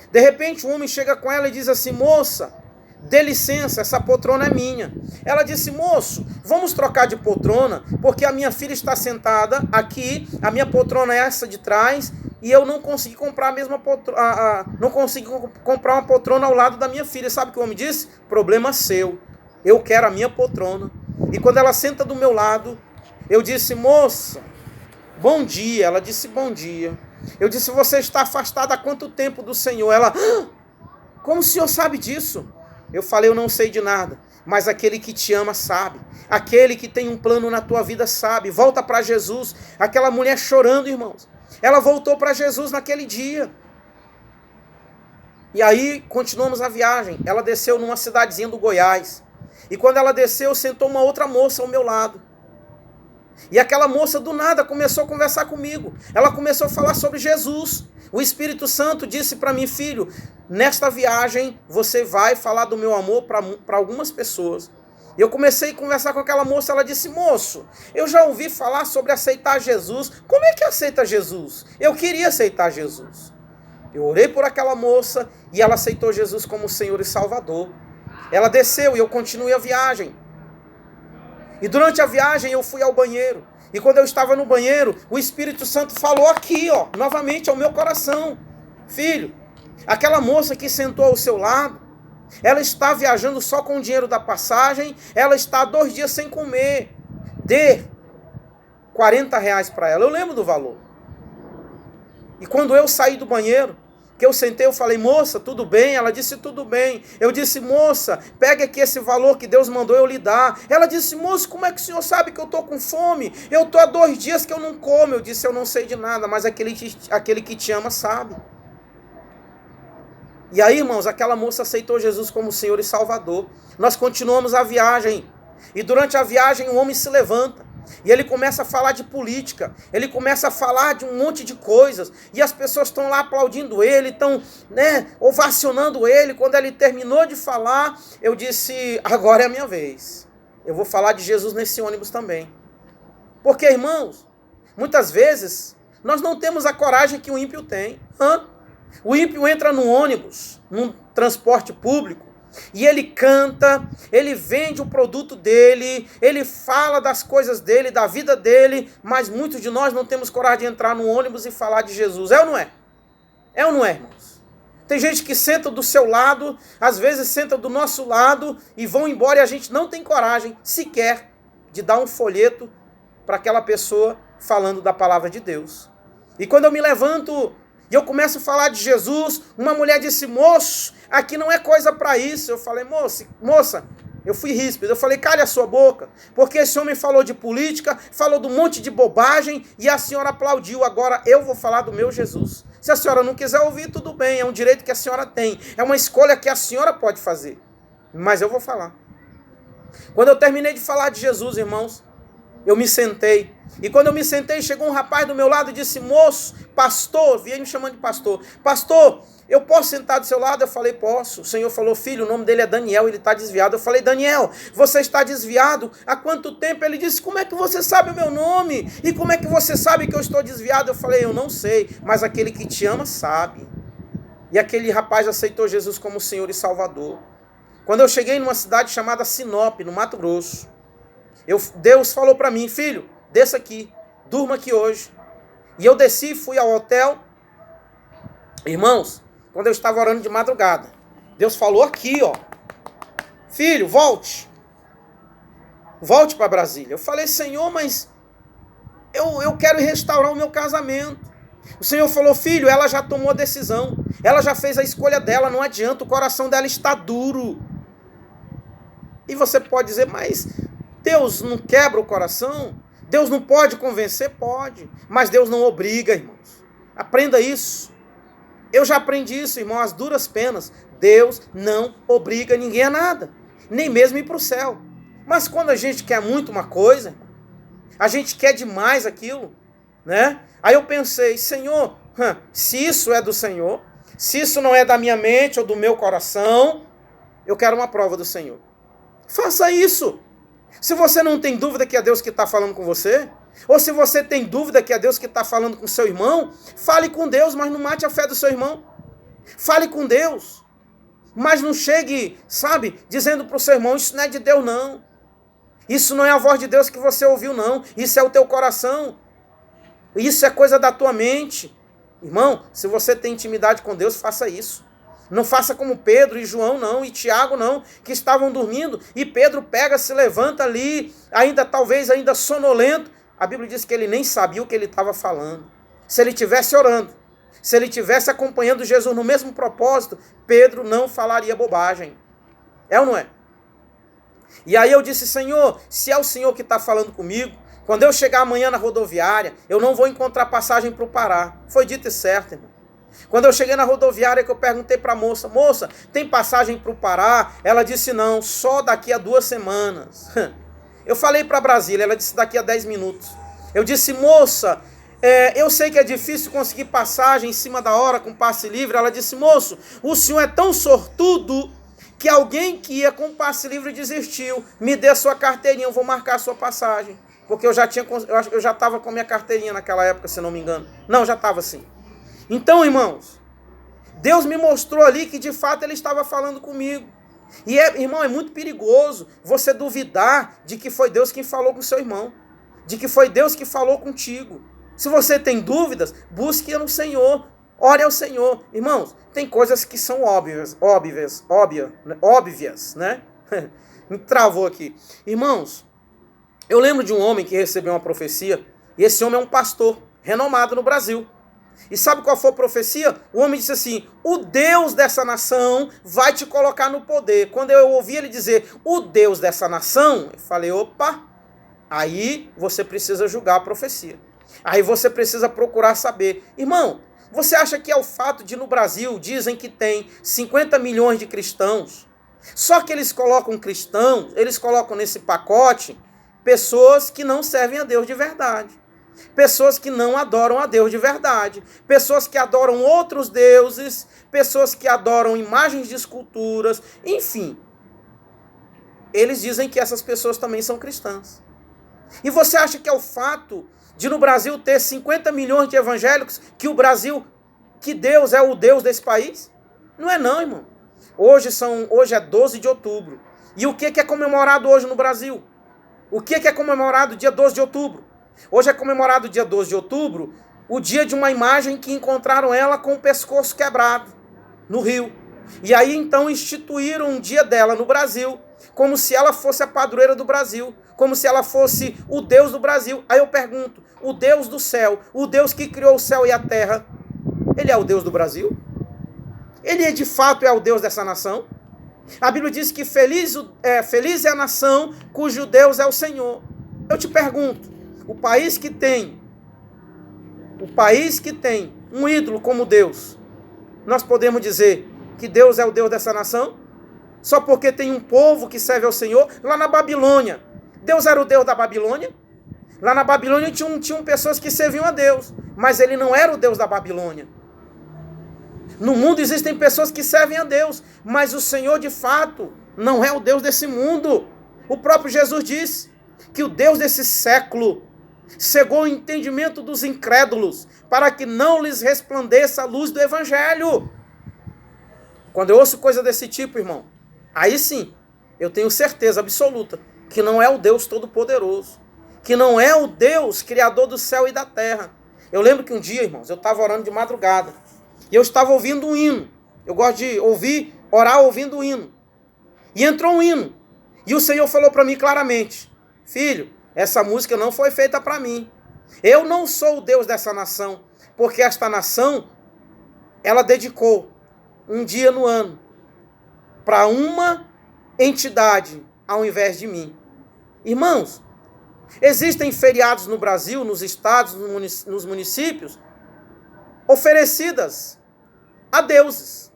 De repente, um homem chega com ela e diz assim, moça, dê licença, essa poltrona é minha. Ela disse, moço, vamos trocar de poltrona, porque a minha filha está sentada aqui, a minha poltrona é essa de trás, e eu não consegui comprar a mesma poltrona, não consegui comprar uma poltrona ao lado da minha filha. Sabe o que o homem disse? Problema seu, eu quero a minha poltrona. E quando ela senta do meu lado, eu disse, moça, bom dia. Ela disse, bom dia. Eu disse, você está afastada há quanto tempo do Senhor? Ela, como o senhor sabe disso? Eu falei, eu não sei de nada. Mas aquele que te ama sabe. Aquele que tem um plano na tua vida sabe. Volta para Jesus. Aquela mulher chorando, irmãos. Ela voltou para Jesus naquele dia. E aí, continuamos a viagem. Ela desceu numa cidadezinha do Goiás. E quando ela desceu, sentou uma outra moça ao meu lado. E aquela moça do nada começou a conversar comigo. Ela começou a falar sobre Jesus. O Espírito Santo disse para mim, filho, nesta viagem você vai falar do meu amor para algumas pessoas. E eu comecei a conversar com aquela moça, ela disse, moço, eu já ouvi falar sobre aceitar Jesus. Como é que aceita Jesus? Eu queria aceitar Jesus. Eu orei por aquela moça e ela aceitou Jesus como Senhor e Salvador. Ela desceu e eu continuei a viagem. E durante a viagem eu fui ao banheiro. E quando eu estava no banheiro, o Espírito Santo falou aqui, novamente ao meu coração. Filho, aquela moça que sentou ao seu lado, ela está viajando só com o dinheiro da passagem, ela está há 2 dias sem comer. Dê R$40 para ela. Eu lembro do valor. E quando eu saí do banheiro, que eu sentei, eu falei, moça, tudo bem? Ela disse, tudo bem. Eu disse, moça, pega aqui esse valor que Deus mandou eu lhe dar. Ela disse, moço, como é que o senhor sabe que eu estou com fome? Eu estou há 2 dias que eu não como. Eu disse, eu não sei de nada, mas aquele que te ama sabe. E aí, irmãos, aquela moça aceitou Jesus como Senhor e Salvador. Nós continuamos a viagem. E durante a viagem, um homem se levanta. E ele começa a falar de política, ele começa a falar de um monte de coisas, e as pessoas estão lá aplaudindo ele, estão ovacionando ele. Quando ele terminou de falar, eu disse, agora é a minha vez. Eu vou falar de Jesus nesse ônibus também. Porque, irmãos, muitas vezes, nós não temos a coragem que o ímpio tem. O ímpio entra no ônibus, num transporte público, e ele canta, ele vende o produto dele, ele fala das coisas dele, da vida dele, mas muitos de nós não temos coragem de entrar no ônibus e falar de Jesus. É ou não é? É ou não é, irmãos? Tem gente que senta do seu lado, às vezes senta do nosso lado e vão embora e a gente não tem coragem sequer de dar um folheto para aquela pessoa falando da palavra de Deus. E quando eu me levanto e eu começo a falar de Jesus, uma mulher disse, moço, aqui não é coisa para isso. Eu falei, moça, eu fui ríspido. Eu falei, cale a sua boca, porque esse homem falou de política, falou de um monte de bobagem e a senhora aplaudiu. Agora eu vou falar do meu Jesus. Se a senhora não quiser ouvir, tudo bem, é um direito que a senhora tem. É uma escolha que a senhora pode fazer. Mas eu vou falar. Quando eu terminei de falar de Jesus, irmãos, eu me sentei. E quando eu me sentei, chegou um rapaz do meu lado e disse, moço, pastor, vinha me chamando de pastor. Pastor, eu posso sentar do seu lado? Eu falei, posso. O Senhor falou, filho, o nome dele é Daniel, ele está desviado. Eu falei, Daniel, você está desviado? Há quanto tempo? Ele disse, como é que você sabe o meu nome? E como é que você sabe que eu estou desviado? Eu falei, eu não sei, mas aquele que te ama sabe. E aquele rapaz aceitou Jesus como Senhor e Salvador. Quando eu cheguei numa cidade chamada Sinop, no Mato Grosso, Deus falou para mim, filho, desça aqui, durma aqui hoje. E eu desci, fui ao hotel. Irmãos, quando eu estava orando de madrugada, Deus falou aqui, filho, volte para Brasília. Eu falei, Senhor, mas eu quero restaurar o meu casamento. O Senhor falou, filho, ela já tomou a decisão, ela já fez a escolha dela, não adianta, o coração dela está duro. E você pode dizer, mas Deus não quebra o coração? Deus não pode convencer? Pode. Mas Deus não obriga, irmãos. Aprenda isso. Eu já aprendi isso, irmão, às duras penas. Deus não obriga ninguém a nada. Nem mesmo ir para o céu. Mas quando a gente quer muito uma coisa, a gente quer demais aquilo, né? Aí eu pensei, Senhor, se isso é do Senhor, se isso não é da minha mente ou do meu coração, eu quero uma prova do Senhor. Faça isso. Se você não tem dúvida que é Deus que está falando com você, ou se você tem dúvida que é Deus que está falando com seu irmão, fale com Deus, mas não mate a fé do seu irmão. Fale com Deus, mas não chegue, dizendo para o seu irmão, isso não é de Deus não. Isso não é a voz de Deus que você ouviu não. Isso é o teu coração. Isso é coisa da tua mente. Irmão, se você tem intimidade com Deus, faça isso. Não faça como Pedro e João não, e Tiago não, que estavam dormindo, e Pedro pega, se levanta ali, talvez ainda sonolento. A Bíblia diz que ele nem sabia o que ele estava falando. Se ele estivesse orando, se ele estivesse acompanhando Jesus no mesmo propósito, Pedro não falaria bobagem. É ou não é? E aí eu disse, Senhor, se é o Senhor que está falando comigo, quando eu chegar amanhã na rodoviária, eu não vou encontrar passagem para o Pará. Foi dito e certo, irmão. Quando eu cheguei na rodoviária, que eu perguntei para a moça, moça, tem passagem para o Pará? Ela disse, não, só daqui a 2 semanas. Eu falei para Brasília, ela disse daqui a 10 minutos. Eu disse, moça, eu sei que é difícil conseguir passagem em cima da hora com passe livre. Ela disse, moço, o senhor é tão sortudo que alguém que ia com passe livre desistiu. Me dê a sua carteirinha, eu vou marcar a sua passagem. Porque eu já estava com a minha carteirinha naquela época, se não me engano. Não, já estava assim. Então, irmãos, Deus me mostrou ali que de fato Ele estava falando comigo. E, irmão, é muito perigoso você duvidar de que foi Deus quem falou com seu irmão. De que foi Deus que falou contigo. Se você tem dúvidas, busque no Senhor. Ore ao Senhor. Irmãos, tem coisas que são óbvias, né? Me travou aqui. Irmãos, eu lembro de um homem que recebeu uma profecia. E esse homem é um pastor renomado no Brasil. E sabe qual foi a profecia? O homem disse assim, o Deus dessa nação vai te colocar no poder. Quando eu ouvi ele dizer, o Deus dessa nação, eu falei, opa, aí você precisa julgar a profecia. Aí você precisa procurar saber. Irmão, você acha que é o fato de no Brasil, dizem que tem 50 milhões de cristãos, só que eles colocam cristãos, eles colocam nesse pacote pessoas que não servem a Deus de verdade. Pessoas que não adoram a Deus de verdade, pessoas que adoram outros deuses, pessoas que adoram imagens de esculturas, enfim. Eles dizem que essas pessoas também são cristãs. E você acha que é o fato de no Brasil ter 50 milhões de evangélicos, que Deus é o Deus desse país? Não é não, irmão. Hoje é 12 de outubro. E o que é comemorado hoje no Brasil? O que é comemorado dia 12 de outubro? Hoje é comemorado dia 12 de outubro, o dia de uma imagem que encontraram ela com o pescoço quebrado, no Rio. E aí então instituíram um dia dela no Brasil, como se ela fosse a padroeira do Brasil, como se ela fosse o Deus do Brasil. Aí eu pergunto, o Deus do céu, o Deus que criou o céu e a terra, ele é o Deus do Brasil? Ele de fato é o Deus dessa nação? A Bíblia diz que feliz é a nação cujo Deus é o Senhor. Eu te pergunto, o país que tem um ídolo como Deus, nós podemos dizer que Deus é o Deus dessa nação? Só porque tem um povo que serve ao Senhor? Lá na Babilônia, Deus era o Deus da Babilônia? Lá na Babilônia tinham pessoas que serviam a Deus, mas ele não era o Deus da Babilônia. No mundo existem pessoas que servem a Deus, mas o Senhor de fato não é o Deus desse mundo. O próprio Jesus disse que o Deus desse século cegou o entendimento dos incrédulos, para que não lhes resplandeça a luz do Evangelho. Quando eu ouço coisa desse tipo, irmão, aí sim, eu tenho certeza absoluta que não é o Deus Todo-Poderoso, que não é o Deus Criador do céu e da terra. Eu lembro que um dia, irmãos, eu estava orando de madrugada, e eu estava ouvindo um hino. Eu gosto de orar ouvindo um hino. E entrou um hino, e o Senhor falou para mim claramente, filho, essa música não foi feita para mim. Eu não sou o Deus dessa nação, porque esta nação, ela dedicou um dia no ano para uma entidade ao invés de mim. Irmãos, existem feriados no Brasil, nos estados, nos municípios, oferecidas a deuses.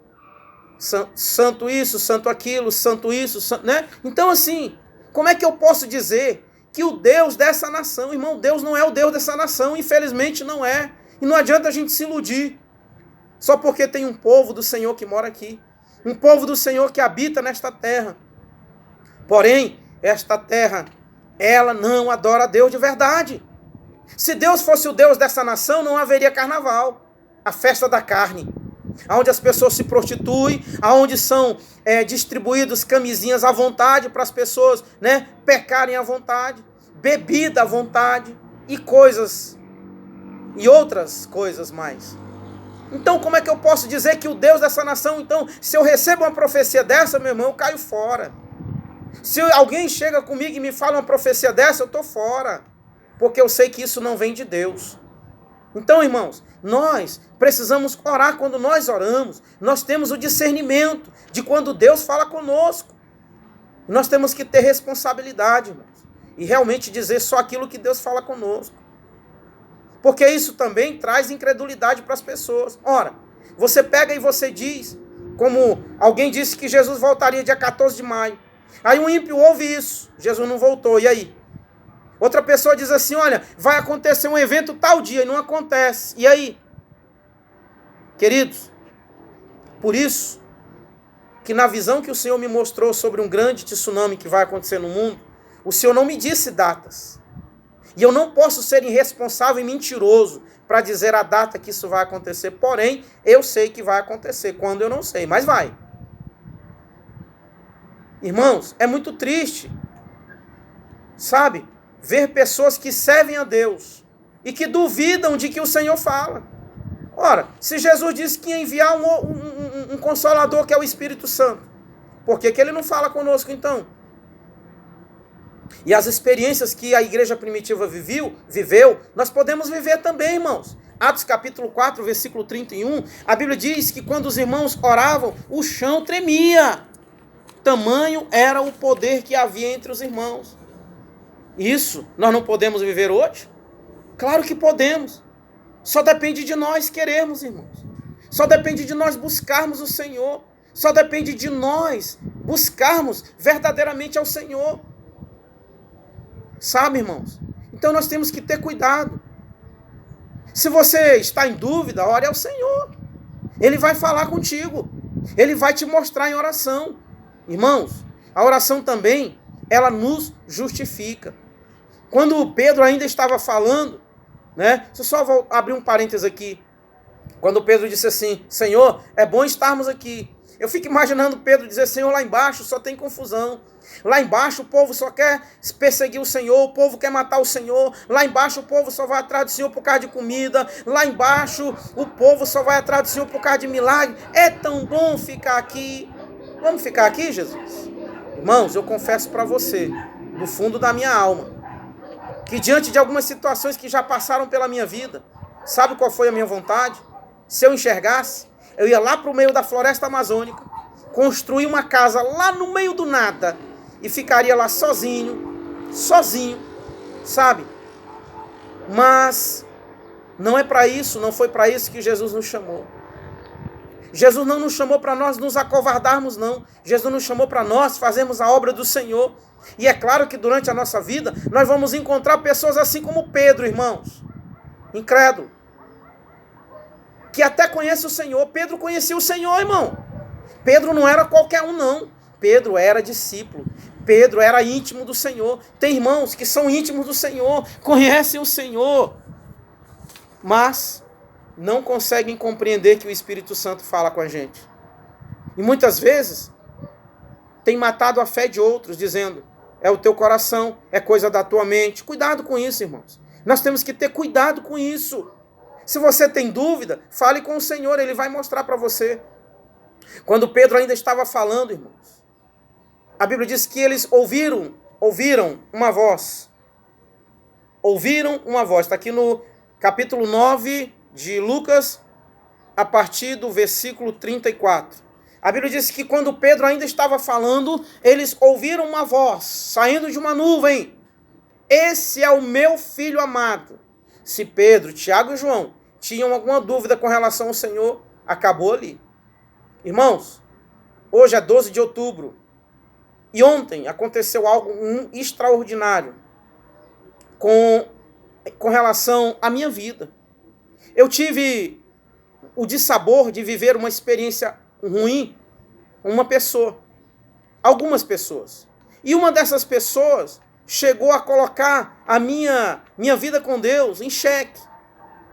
Santo isso, santo aquilo, santo isso, né? Então assim, como é que eu posso dizer que o Deus dessa nação, irmão, Deus não é o Deus dessa nação, infelizmente não é. E não adianta a gente se iludir, só porque tem um povo do Senhor que mora aqui, um povo do Senhor que habita nesta terra. Porém, esta terra, ela não adora a Deus de verdade. Se Deus fosse o Deus dessa nação, não haveria carnaval, a festa da carne, onde as pessoas se prostituem, onde são distribuídas camisinhas à vontade para as pessoas, né, pecarem à vontade, bebida à vontade e outras coisas mais. Então como é que eu posso dizer que o Deus dessa nação, então, se eu recebo uma profecia dessa, meu irmão, eu caio fora. Se alguém chega comigo e me fala uma profecia dessa, eu estou fora, porque eu sei que isso não vem de Deus. Então, irmãos, nós precisamos orar. Quando nós oramos, nós temos o discernimento de quando Deus fala conosco. Nós temos que ter responsabilidade, irmãos, e realmente dizer só aquilo que Deus fala conosco. Porque isso também traz incredulidade para as pessoas. Ora, você pega e você diz, como alguém disse que Jesus voltaria dia 14 de maio. Aí um ímpio ouve isso, Jesus não voltou, e aí? Outra pessoa diz assim, olha, vai acontecer um evento tal dia, e não acontece, e aí? Queridos, por isso que na visão que o Senhor me mostrou sobre um grande tsunami que vai acontecer no mundo, o Senhor não me disse datas. E eu não posso ser irresponsável e mentiroso para dizer a data que isso vai acontecer. Porém, eu sei que vai acontecer. Quando eu não sei, mas vai. Irmãos, é muito triste, sabe, ver pessoas que servem a Deus e que duvidam de que o Senhor fala. Ora, se Jesus disse que ia enviar um Consolador, que é o Espírito Santo, por que Ele não fala conosco então? E as experiências que a igreja primitiva viveu, nós podemos viver também, irmãos. Atos capítulo 4, versículo 31, a Bíblia diz que quando os irmãos oravam, o chão tremia. Tamanho era o poder que havia entre os irmãos. Isso nós não podemos viver hoje? Claro que podemos. Só depende de nós querermos, irmãos. Só depende de nós buscarmos o Senhor. Só depende de nós buscarmos verdadeiramente ao Senhor. Sabe, irmãos? Então nós temos que ter cuidado. Se você está em dúvida, ore ao Senhor. Ele vai falar contigo. Ele vai te mostrar em oração. Irmãos, a oração também, ela nos justifica. Quando Pedro ainda estava falando, né? Deixa eu só abrir um parênteses aqui. Quando Pedro disse assim, Senhor, é bom estarmos aqui. Eu fico imaginando Pedro dizer, Senhor, lá embaixo só tem confusão. Lá embaixo o povo só quer perseguir o Senhor, o povo quer matar o Senhor. Lá embaixo o povo só vai atrás do Senhor por causa de comida. Lá embaixo o povo só vai atrás do Senhor por causa de milagre. É tão bom ficar aqui. Vamos ficar aqui, Jesus? Irmãos, eu confesso para você, do fundo da minha alma, que diante de algumas situações que já passaram pela minha vida, sabe qual foi a minha vontade? Se eu enxergasse, eu ia lá para o meio da floresta amazônica, construir uma casa lá no meio do nada e ficaria lá sozinho, sabe? Mas não é para isso, não foi para isso que Jesus nos chamou. Jesus não nos chamou para nós nos acovardarmos, não. Jesus nos chamou para nós fazermos a obra do Senhor. E é claro que durante a nossa vida, nós vamos encontrar pessoas assim como Pedro, irmãos. Incrédulo. Que até conhece o Senhor. Pedro conhecia o Senhor, irmão. Pedro não era qualquer um, não. Pedro era discípulo. Pedro era íntimo do Senhor. Tem irmãos que são íntimos do Senhor, conhecem o Senhor, mas não conseguem compreender que o Espírito Santo fala com a gente. E muitas vezes tem matado a fé de outros, dizendo, é o teu coração, é coisa da tua mente. Cuidado com isso, irmãos. Nós temos que ter cuidado com isso. Se você tem dúvida, fale com o Senhor, Ele vai mostrar para você. Quando Pedro ainda estava falando, irmãos, a Bíblia diz que eles ouviram uma voz. Ouviram uma voz. Está aqui no capítulo 9 de Lucas, a partir do versículo 34. A Bíblia diz que quando Pedro ainda estava falando, eles ouviram uma voz saindo de uma nuvem. Esse é o meu filho amado. Se Pedro, Tiago e João tinham alguma dúvida com relação ao Senhor, acabou ali. Irmãos, hoje é 12 de outubro. E ontem aconteceu algo extraordinário com relação à minha vida. Eu tive o dissabor de viver uma experiência ruim com uma pessoa. Algumas pessoas. E uma dessas pessoas chegou a colocar a minha vida com Deus em xeque.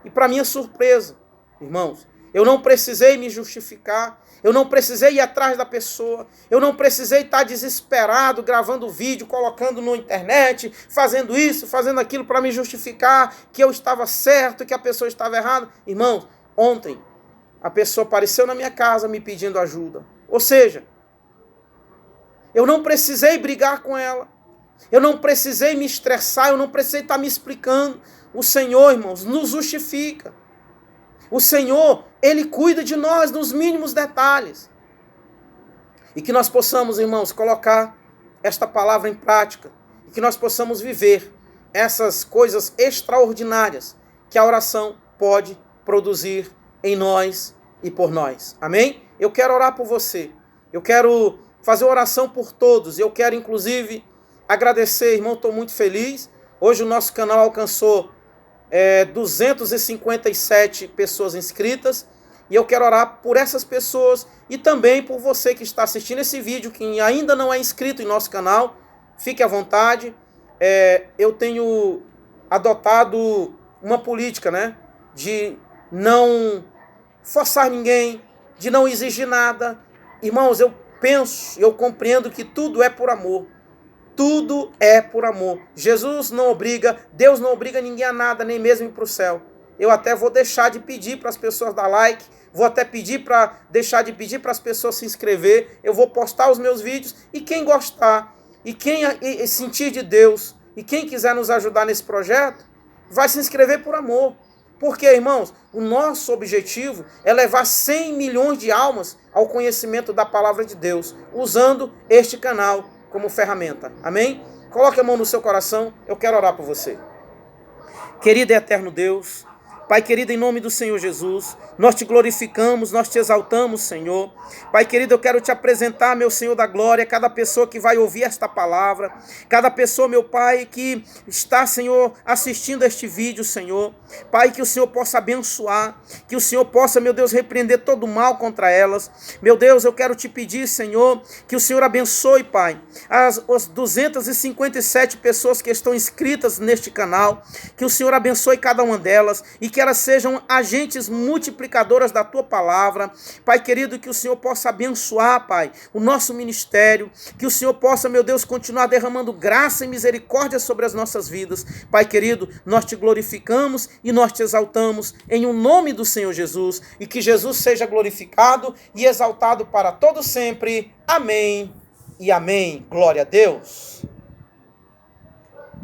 E para minha surpresa, irmãos, eu não precisei me justificar, eu não precisei ir atrás da pessoa, eu não precisei estar desesperado, gravando vídeo, colocando na internet, fazendo isso, fazendo aquilo para me justificar que eu estava certo, que a pessoa estava errada. Irmãos, ontem a pessoa apareceu na minha casa me pedindo ajuda. Ou seja, eu não precisei brigar com ela, eu não precisei me estressar, eu não precisei estar me explicando. O Senhor, irmãos, nos justifica. O Senhor, Ele cuida de nós nos mínimos detalhes. E que nós possamos, irmãos, colocar esta palavra em prática e que nós possamos viver essas coisas extraordinárias que a oração pode produzir em nós e por nós. Amém? Eu quero orar por você. Eu quero fazer oração por todos. Eu quero, inclusive, agradecer, irmão, estou muito feliz. Hoje o nosso canal alcançou 257 pessoas inscritas. E eu quero orar por essas pessoas e também por você que está assistindo esse vídeo, que ainda não é inscrito em nosso canal. Fique à vontade. Eu tenho adotado uma política, né, de não forçar ninguém, de não exigir nada. Irmãos, eu penso, eu compreendo que tudo é por amor. Tudo é por amor. Jesus não obriga, Deus não obriga ninguém a nada, nem mesmo ir para o céu. Eu até vou deixar de pedir para as pessoas dar like, vou até deixar de pedir para as pessoas se inscrever, eu vou postar os meus vídeos e quem gostar, e quem sentir de Deus, e quem quiser nos ajudar nesse projeto, vai se inscrever por amor. Porque, irmãos, o nosso objetivo é levar 100 milhões de almas ao conhecimento da palavra de Deus, usando este canal como ferramenta. Amém? Coloque a mão no seu coração, eu quero orar por você. Querido e eterno Deus, Pai querido, em nome do Senhor Jesus, nós te glorificamos, nós te exaltamos, Senhor. Pai querido, eu quero te apresentar, meu Senhor da glória, cada pessoa que vai ouvir esta palavra, cada pessoa, meu Pai, que está, Senhor, assistindo este vídeo, Senhor. Pai, que o Senhor possa abençoar, que o Senhor possa, meu Deus, repreender todo o mal contra elas. Meu Deus, eu quero te pedir, Senhor, que o Senhor abençoe, Pai, as 257 pessoas que estão inscritas neste canal, que o Senhor abençoe cada uma delas e que elas sejam agentes multiplicadoras da tua palavra. Pai querido, que o Senhor possa abençoar, Pai, o nosso ministério, que o Senhor possa, meu Deus, continuar derramando graça e misericórdia sobre as nossas vidas. Pai querido, nós te glorificamos e nós te exaltamos em nome do Senhor Jesus, e que Jesus seja glorificado e exaltado para todo sempre. Amém e amém. Glória a Deus.